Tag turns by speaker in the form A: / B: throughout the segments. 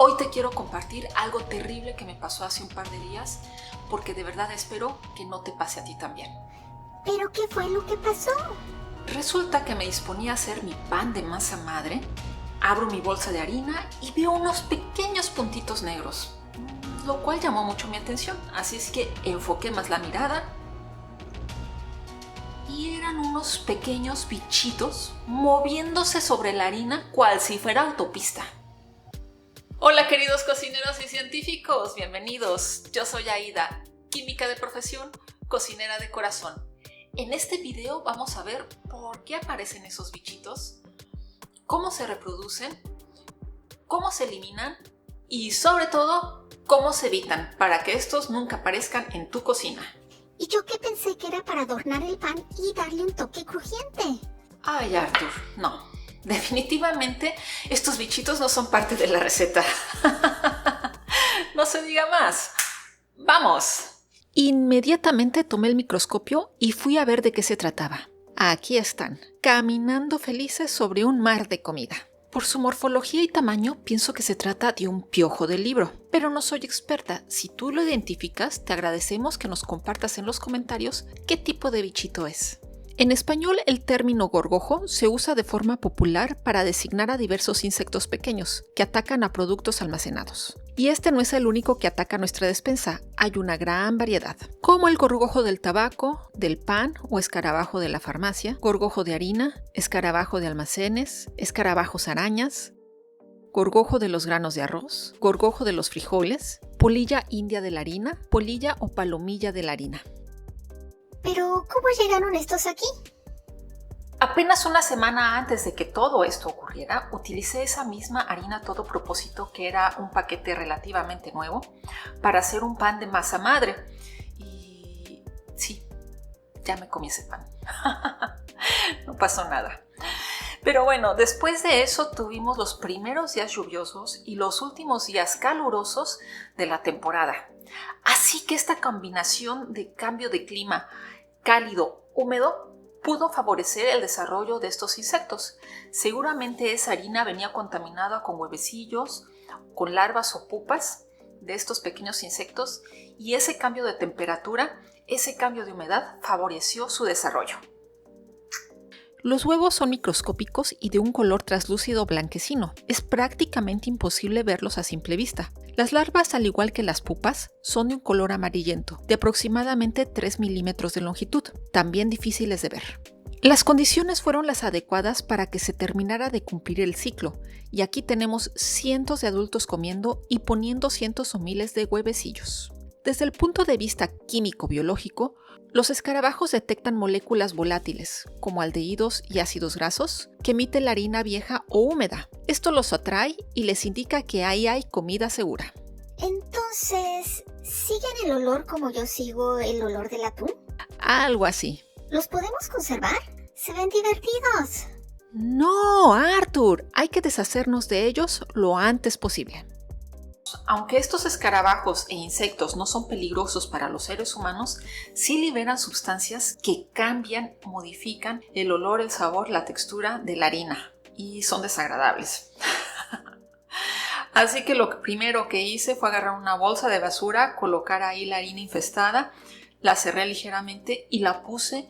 A: Hoy te quiero compartir algo terrible que me pasó hace un par de días, porque de verdad espero que no te pase a ti también.
B: ¿Pero qué fue lo que pasó?
A: Resulta que me disponía a hacer mi pan de masa madre, abro mi bolsa de harina y veo unos pequeños puntitos negros, lo cual llamó mucho mi atención, así es que enfoqué más la mirada y eran unos pequeños bichitos moviéndose sobre la harina cual si fuera autopista. Hola queridos cocineros y científicos, bienvenidos. Yo soy Aida, química de profesión, cocinera de corazón. En este video vamos a ver por qué aparecen esos bichitos, cómo se reproducen, cómo se eliminan y sobre todo cómo se evitan para que estos nunca aparezcan en tu cocina.
B: Y yo que pensé que era para adornar el pan y darle un toque crujiente.
A: Ay, Arthur, no. Definitivamente estos bichitos no son parte de la receta. No se diga más. ¡Vamos! Inmediatamente tomé el microscopio y fui a ver de qué se trataba. Aquí están, caminando felices sobre un mar de comida. Por su morfología y tamaño pienso que se trata de un piojo del libro, pero no soy experta. Si tú lo identificas, te agradecemos que nos compartas en los comentarios qué tipo de bichito es. En español, el término gorgojo se usa de forma popular para designar a diversos insectos pequeños que atacan a productos almacenados. Y este no es el único que ataca nuestra despensa, hay una gran variedad, como el gorgojo del tabaco, del pan o escarabajo de la farmacia, gorgojo de harina, escarabajo de almacenes, escarabajos arañas, gorgojo de los granos de arroz, gorgojo de los frijoles, polilla india de la harina, polilla o palomilla de la harina.
B: ¿Pero cómo llegaron estos aquí?
A: Apenas una semana antes de que todo esto ocurriera, utilicé esa misma harina a todo propósito, que era un paquete relativamente nuevo, para hacer un pan de masa madre. Y sí, ya me comí ese pan. No pasó nada. Pero bueno, después de eso tuvimos los primeros días lluviosos y los últimos días calurosos de la temporada. Así que esta combinación de cambio de clima cálido, húmedo, pudo favorecer el desarrollo de estos insectos. Seguramente esa harina venía contaminada con huevecillos, con larvas o pupas de estos pequeños insectos, y ese cambio de temperatura, ese cambio de humedad favoreció su desarrollo. Los huevos son microscópicos y de un color translúcido blanquecino. Es prácticamente imposible verlos a simple vista. Las larvas, al igual que las pupas, son de un color amarillento, de aproximadamente 3 milímetros de longitud, también difíciles de ver. Las condiciones fueron las adecuadas para que se terminara de cumplir el ciclo, y aquí tenemos cientos de adultos comiendo y poniendo cientos o miles de huevecillos. Desde el punto de vista químico-biológico, los escarabajos detectan moléculas volátiles, como aldehídos y ácidos grasos, que emite la harina vieja o húmeda. Esto los atrae y les indica que ahí hay comida segura.
B: Entonces, ¿siguen el olor como yo sigo el olor del atún?
A: Algo así.
B: ¿Los podemos conservar? Se ven divertidos.
A: No, Arthur, hay que deshacernos de ellos lo antes posible. Aunque estos escarabajos e insectos no son peligrosos para los seres humanos, sí liberan sustancias que cambian, modifican el olor, el sabor, la textura de la harina y son desagradables. Así que lo primero que hice fue agarrar una bolsa de basura, colocar ahí la harina infestada, la cerré ligeramente y la puse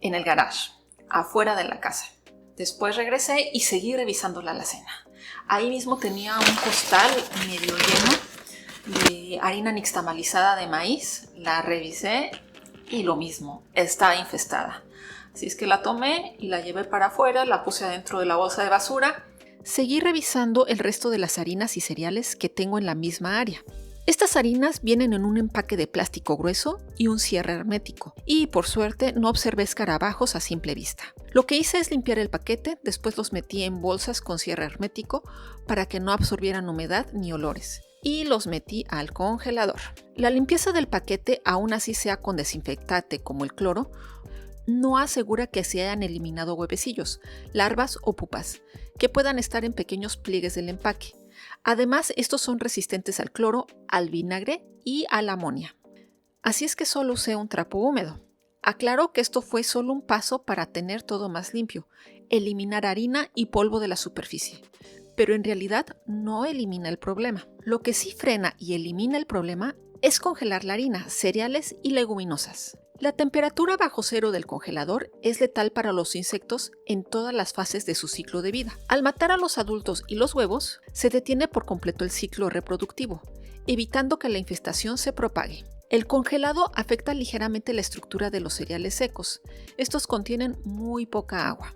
A: en el garage, afuera de la casa. Después regresé y seguí revisando la alacena. Ahí mismo tenía un costal medio lleno de harina nixtamalizada de maíz. La revisé y lo mismo, está infestada. Así es que la tomé y la llevé para afuera, la puse adentro de la bolsa de basura. Seguí revisando el resto de las harinas y cereales que tengo en la misma área. Estas harinas vienen en un empaque de plástico grueso y un cierre hermético, y por suerte no observé escarabajos a simple vista. Lo que hice es limpiar el paquete, después los metí en bolsas con cierre hermético para que no absorbieran humedad ni olores, y los metí al congelador. La limpieza del paquete, aún así sea con desinfectante como el cloro, no asegura que se hayan eliminado huevecillos, larvas o pupas, que puedan estar en pequeños pliegues del empaque. Además, estos son resistentes al cloro, al vinagre y a la amonia. Así es que solo usé un trapo húmedo. Aclaro que esto fue solo un paso para tener todo más limpio, eliminar harina y polvo de la superficie. pero en realidad no elimina el problema. Lo que sí frena y elimina el problema es congelar la harina, cereales y leguminosas. La temperatura bajo cero del congelador es letal para los insectos en todas las fases de su ciclo de vida. Al matar a los adultos y los huevos, se detiene por completo el ciclo reproductivo, evitando que la infestación se propague. El congelado afecta ligeramente la estructura de los cereales secos. Estos contienen muy poca agua.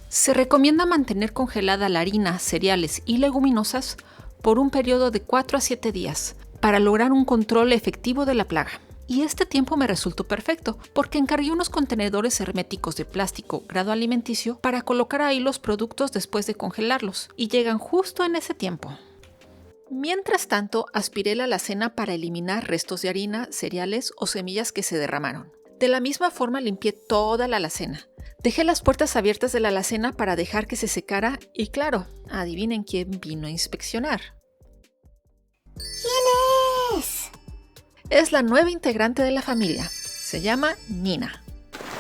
A: Se recomienda mantener congelada la harina, cereales y leguminosas por un periodo de 4 a 7 días para lograr un control efectivo de la plaga. Y este tiempo me resultó perfecto porque encargué unos contenedores herméticos de plástico grado alimenticio para colocar ahí los productos después de congelarlos y llegan justo en ese tiempo. Mientras tanto, aspiré la alacena para eliminar restos de harina, cereales o semillas que se derramaron. De la misma forma limpié toda la alacena. Dejé las puertas abiertas de la alacena para dejar que se secara y claro, adivinen quién vino a inspeccionar.
B: ¿Quién es?
A: Es la nueva integrante de la familia. Se llama Nina.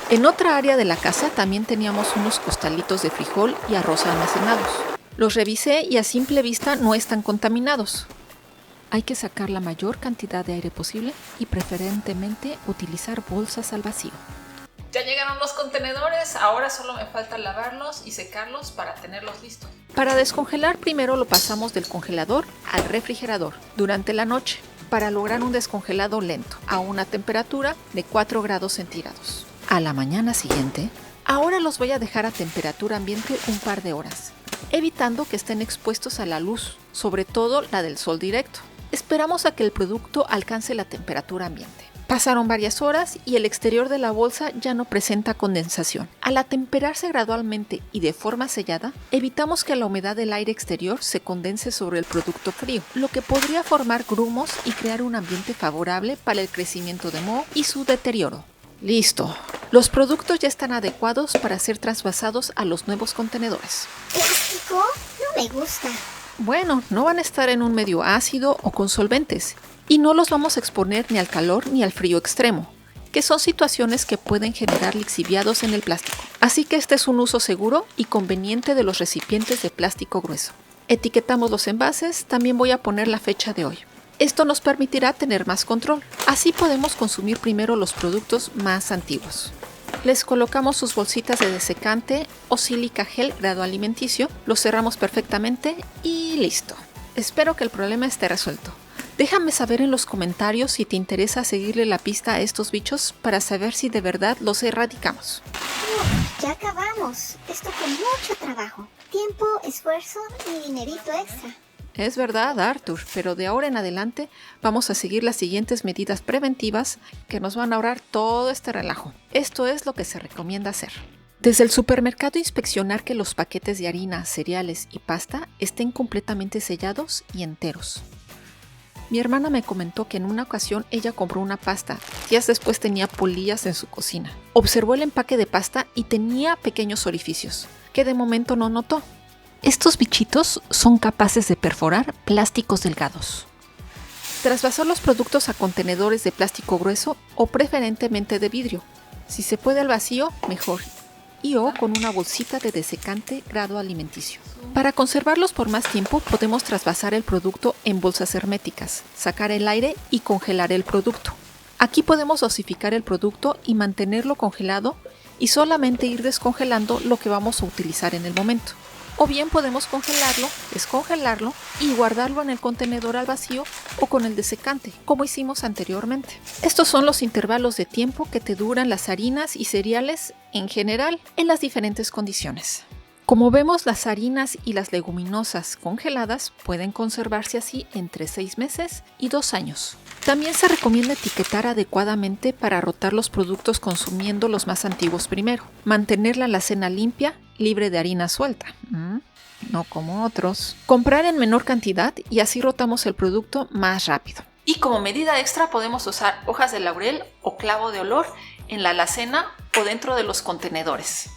A: En otra área de la casa también teníamos unos costalitos de frijol y arroz almacenados. Los revisé y a simple vista no están contaminados. Hay que sacar la mayor cantidad de aire posible y preferentemente utilizar bolsas al vacío. Ya llegaron los contenedores, ahora solo me falta lavarlos y secarlos para tenerlos listos. Para descongelar primero lo pasamos del congelador al refrigerador durante la noche para lograr un descongelado lento a una temperatura de 4 grados centígrados. A la mañana siguiente, ahora los voy a dejar a temperatura ambiente un par de horas, evitando que estén expuestos a la luz, sobre todo la del sol directo. Esperamos a que el producto alcance la temperatura ambiente. Pasaron varias horas y el exterior de la bolsa ya no presenta condensación. Al atemperarse gradualmente y de forma sellada, evitamos que la humedad del aire exterior se condense sobre el producto frío, lo que podría formar grumos y crear un ambiente favorable para el crecimiento de moho y su deterioro. Listo. Los productos ya están adecuados para ser trasvasados a los nuevos contenedores.
B: ¿Plástico? No me gusta.
A: Bueno, no van a estar en un medio ácido o con solventes. Y no los vamos a exponer ni al calor ni al frío extremo, que son situaciones que pueden generar lixiviados en el plástico. Así que este es un uso seguro y conveniente de los recipientes de plástico grueso. Etiquetamos los envases, también voy a poner la fecha de hoy. Esto nos permitirá tener más control. Así podemos consumir primero los productos más antiguos. Les colocamos sus bolsitas de desecante o sílica gel grado alimenticio, los cerramos perfectamente y listo. Espero que el problema esté resuelto. Déjame saber en los comentarios si te interesa seguirle la pista a estos bichos para saber si de verdad los erradicamos.
B: Ya acabamos. Esto fue mucho trabajo. Tiempo, esfuerzo y dinerito extra.
A: Es verdad, Arthur, pero de ahora en adelante vamos a seguir las siguientes medidas preventivas que nos van a ahorrar todo este relajo. Esto es lo que se recomienda hacer. Desde el supermercado inspeccionar que los paquetes de harina, cereales y pasta estén completamente sellados y enteros. Mi hermana me comentó que en una ocasión ella compró una pasta. Días después tenía polillas en su cocina. Observó el empaque de pasta y tenía pequeños orificios, que de momento no notó. Estos bichitos son capaces de perforar plásticos delgados. Trasvasar los productos a contenedores de plástico grueso o preferentemente de vidrio. Si se puede al vacío, mejor. O con una bolsita de desecante grado alimenticio. Para conservarlos por más tiempo podemos trasvasar el producto en bolsas herméticas, sacar el aire y congelar el producto. Aquí podemos dosificar el producto y mantenerlo congelado y solamente ir descongelando lo que vamos a utilizar en el momento. O bien podemos congelarlo, descongelarlo y guardarlo en el contenedor al vacío o con el desecante, como hicimos anteriormente. Estos son los intervalos de tiempo que te duran las harinas y cereales en general en las diferentes condiciones. Como vemos, las harinas y las leguminosas congeladas pueden conservarse así entre 6 meses y 2 años. También se recomienda etiquetar adecuadamente para rotar los productos consumiendo los más antiguos primero. Mantener la alacena limpia, libre de harina suelta. No como otros. Comprar en menor cantidad y así rotamos el producto más rápido. Y como medida extra podemos usar hojas de laurel o clavo de olor en la alacena o dentro de los contenedores.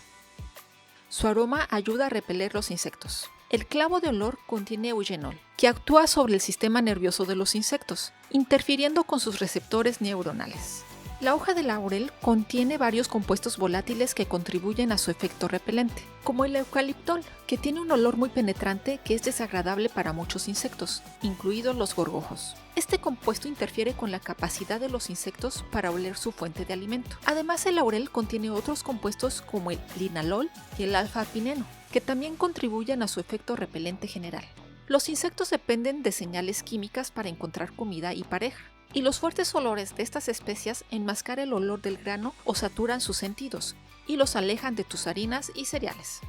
A: Su aroma ayuda a repeler los insectos. El clavo de olor contiene eugenol, que actúa sobre el sistema nervioso de los insectos, interfiriendo con sus receptores neuronales. La hoja de laurel contiene varios compuestos volátiles que contribuyen a su efecto repelente, como el eucaliptol, que tiene un olor muy penetrante que es desagradable para muchos insectos, incluidos los gorgojos. Este compuesto interfiere con la capacidad de los insectos para oler su fuente de alimento. Además, el laurel contiene otros compuestos como el linalol y el alfa-pineno, que también contribuyen a su efecto repelente general. Los insectos dependen de señales químicas para encontrar comida y pareja, y los fuertes olores de estas especias enmascaran el olor del grano o saturan sus sentidos, y los alejan de tus harinas y cereales.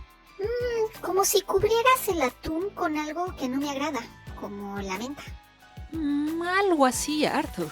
B: Como si cubrieras el atún con algo que no me agrada, como la menta.
A: Algo así, Arthur.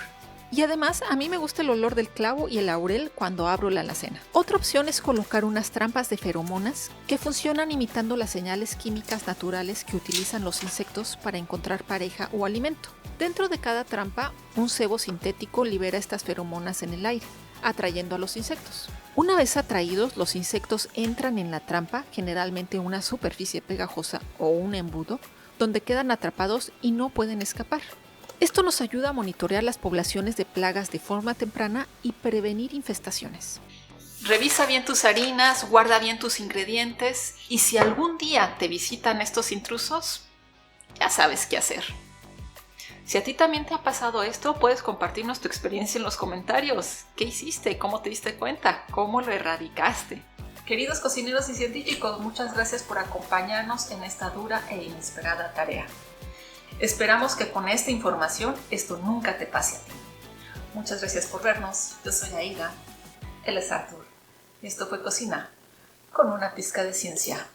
A: Y además, a mí me gusta el olor del clavo y el laurel cuando abro la alacena. Otra opción es colocar unas trampas de feromonas que funcionan imitando las señales químicas naturales que utilizan los insectos para encontrar pareja o alimento. Dentro de cada trampa, un cebo sintético libera estas feromonas en el aire, atrayendo a los insectos. Una vez atraídos, los insectos entran en la trampa, generalmente una superficie pegajosa o un embudo, donde quedan atrapados y no pueden escapar. Esto nos ayuda a monitorear las poblaciones de plagas de forma temprana y prevenir infestaciones. Revisa bien tus harinas, guarda bien tus ingredientes y si algún día te visitan estos intrusos, ya sabes qué hacer. Si a ti también te ha pasado esto, puedes compartirnos tu experiencia en los comentarios. ¿Qué hiciste? ¿Cómo te diste cuenta? ¿Cómo lo erradicaste? Queridos cocineros y científicos, muchas gracias por acompañarnos en esta dura e inesperada tarea. Esperamos que con esta información esto nunca te pase a ti. Muchas gracias por vernos. Yo soy Aida. Él es Arthur. Y esto fue Cocina con una pizca de ciencia.